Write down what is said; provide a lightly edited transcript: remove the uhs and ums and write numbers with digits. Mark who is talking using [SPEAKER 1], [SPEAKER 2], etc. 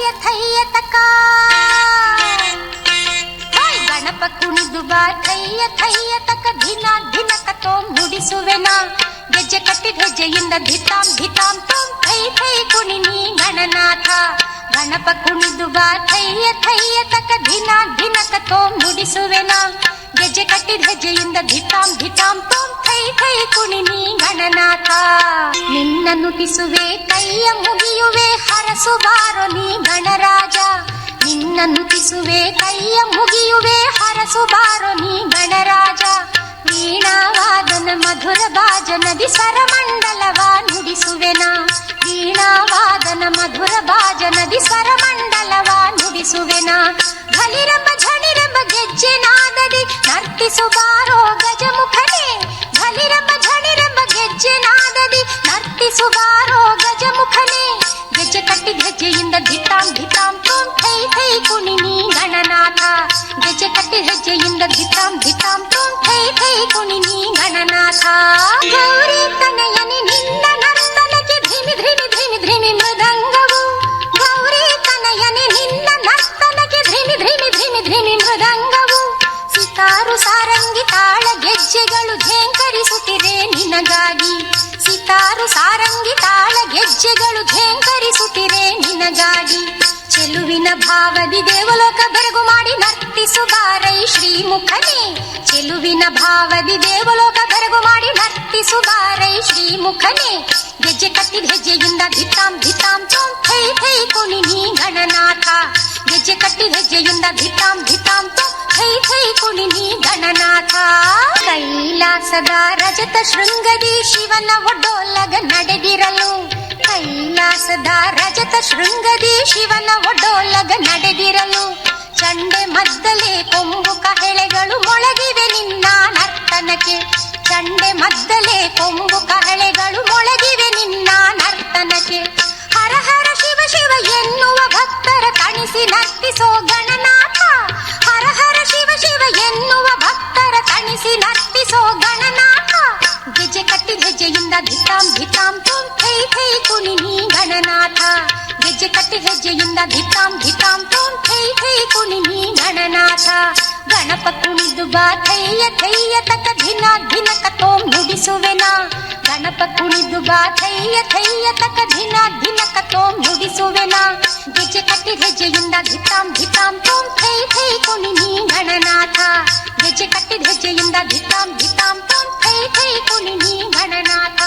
[SPEAKER 1] ಥಯ್ಯ ಥಯ್ಯ ತಕ ಗಣಪ ಕುಣಿದು ಬಾ ಥಯ್ಯ ಥಯ್ಯ ತಕ ಧಿನ ಧಿನಕ ತೋಂ ನುಡಿಸುವೆನ ಗೆಜ್ಜೆ ಕಟ್ಟಿದ ಹೆಜ್ಜೆಯಿಂದ ಧಿತಾಂ ಧಿತಾಂ ತೋಂ ಥೈ ಥೈ ಕುಣಿ ನೀ ಗಣನಾಥ ಗಣಪ ಕುಣಿದು ಬಾ ಥಯ್ಯ ಥಯ್ಯ ತಕ ಧಿನ ಧಿನಕ ತೋಂ ನುಡಿಸುವೆನ ಗೆಜ್ಜೆ ಕಟ್ಟಿದ ಹೆಜ್ಜೆಯಿಂದ ಧಿತಾಂ ಧಿತಾಂ ತೋಂ ಥೈ ಥೈ ಕುಣಿ ನೀ ಗಣನಾಥ ನಿನ್ನ ನುತಿಸುವೆ ಕೈಯ ಮುಗಿಯುವೆ ಹರಸು ಬಾರೋ ನೀ ಗಣರಾಜ ನಿನ್ನ ನುತಿಸುವೆ ಕೈಯ ಮುಗಿಯುವೆ ಹರಸು ಬಾರೋ ನೀ ಗಣರಾಜ ವೀಣಾವಾದನ ಮಧುರ ಭಾಜನದಿ ಸ್ವರಮಂಡಲವ ನುಡಿಸುವೆನ ವೀಣಾವಾದನ ಮಧುರ ಭಾಜನದಿ ಸ್ವರಮಂಡಲವ ನುಡಿಸುವೆನ ಘಲಿರಂಬ ಝಣಿರಂಬ ಗೆಜ್ಜೆ ನಾದದಿ ನರ್ತಿಸು ಬಾರೋ ಗಜಮುಖನೇ ಘಲಿರಂಬ ಝಣಿರಂಬ ಗೆಜ್ಜೆ ನಾದದಿ ನರ್ತಿಸು ಬಾರೋ ಗಜಮುಖನೇ ಗೆಜ್ಜೆ ಕಟ್ಟಿದ ಹೆಜ್ಜೆಯಿಂದ ಧಿತಾಂ ಧಿತಾಂ ತೋಂ ಥೈ ಥೈ ಕುಣಿ ನೀ ಗಣನಾಥ ಗೆಜ್ಜೆ ಕಟ್ಟಿದ ಹೆಜ್ಜೆಯಿಂದ ಧಿತಾಂ ಧಿತಾಂ ತೋಂ ಥೈ ಥೈ ಕುಣಿ ನೀ ಗಣನಾಥ ಗೌರಿ ತನಯನಿ ನಿನ್ನ ನರ್ತನಕ್ಕೆ ಧಿಮಿ ಧಿಮಿ ಧಿಮಿ ಧಿಮಿ ಮೃದಂಗವು ಗೌರಿ ತನಯನಿ ನಿನ್ನ ನರ್ತನಕ್ಕೆ ಧಿಮಿ ಧಿಮಿ ಧಿಮಿ ಧಿಮಿ ಮೃದಂಗವು ಸಿತಾರು ಸಾರಂಗಿ ತಾಳ ಗೆಜ್ಜೆಗಳು ಝೇಂಕರಿಸುತ್ತಿದೆ ನಿನಗಾಗಿ ಸಿತಾರು ಸಾರಂಗಿ ತಾಳ ಗೆಜ್ಜೆಗಳು ಝೇಂಕರಿಸುತ್ತಿದೆ ನಿನಗಾಗಿ ಚೆಲುವಿನ ಭಾವದಿ ದೇವಲೋಕ ಬೆರಗು ಮಾಡಿ ನರ್ತಿಸು ಬಾರೈ ಶ್ರೀಮುಖನೇ ಚೆಲುವಿನ ಭಾವದಿ ದೇವಲೋಕ ಬೆರಗು ಮಾಡಿ ನರ್ತಿಸು ಬಾರೈ ಶ್ರೀಮುಖನೇ ಗೆಜ್ಜೆ ಕಟ್ಟಿದ ಹೆಜ್ಜೆಯಿಂದ ಧಿತಾಂ ಧಿತಾಂ ತೋಂ ಥೈ ಥೈ ಕುಣಿ ನೀ ಗಣನಾಥ ಗೆಜ್ಜೆ ಕಟ್ಟಿದ ಹೆಜ್ಜೆಯಿಂದ ಧಿತಾಂ ಧಿತಾಂ ತೋಂ ಥೈ ಥೈ ಕುಣಿ ನೀ ಗಣನಾಥ ಕೈಲಾಸದ ರಜತ ಶೃಂಗದಿ ಶಿವನ ಒಡ್ಡೋಲಗ ನಡೆದಿರಲು ಕೈಲಾಸದ ರಜತ ಶೃಂಗದಿ ಶಿವನ ಒಡ್ಡೋಲಗ ನಡೆದಿರಲು ಚಂಡೆ ಮದ್ದಲೆ ಕೊಂಬು ಕಹಳೆಗಳು ಮೊಳಗಿವೆ ನಿನ್ನ ನರ್ತನಕ್ಕೆ ಚಂಡೆ ಮದ್ದಲೆ ಕೊಂಬು ಕಹಳೆಗಳು ಮೊಳಗಿವೆ ನಿನ್ನ ನರ್ತನಕ್ಕೆ ಹರ ಹರ ಶಿವ ಶಿವ ಎನ್ನುವ ಭಕ್ತರ ತಣಿಸಿ ನರ್ತಿಸೋ ಗಣನಾಥ ಹರ ಹರ ಶಿವ ಶಿವ ಎನ್ನುವ ಭಕ್ತರ ತಣಿಸಿ ನರ್ತಿಸೋ ಗಣನಾಥ ಗೆಜ್ಜೆ ಕಟ್ಟಿದ ಹೆಜ್ಜೆಯಿಂದ ಧಿತಾಂ ಧಿತಾಂ ತೋಂ ಥೈ ಥೈ ಕುಣಿ ನೀ ಗಣನಾಥ ಗೆಜ್ಜೆ ಕಟ್ಟಿದ ಹೆಜ್ಜೆಯಿಂದ ಧಿತಾಂ ಧಿತಾಂ ತೋಂ ಥೈ ಥೈ ಕುಣಿ ನೀ ಗಣನಾಥ ಗಣಪ ಕುಣಿದು ಬಾ ಥಯ್ಯ ಥಯ್ಯ ತಕ ಧಿನ ಧಿನಕ ತೋಂ ನುಡಿಸುವೆನ ಗಣಪ ಕುಣಿದು ಬಾ ಥಯ್ಯ ಥಯ್ಯ ತಕ ಧಿನ ಧಿನಕ ತೋಂ ನುಡಿಸುವೆನ ಗೆಜ್ಜೆ ಕಟ್ಟಿದ ಹೆಜ್ಜೆಯಿಂದ ಧಿತಾಂ ಧಿತಾಂ ತೋಂ ಥೈ ಥೈ ಕುಣಿ ನೀ ಗಣನಾಥ ಗೆಜ್ಜೆ ಕಟ್ಟಿದ ಹೆಜ್ಜೆಯಿಂದ ಧಿತಾಂ ಧಿತಾಂ ತೋಂ ಥೈ ಥೈ ಕುಣಿ ನೀ ಗಣನಾಥ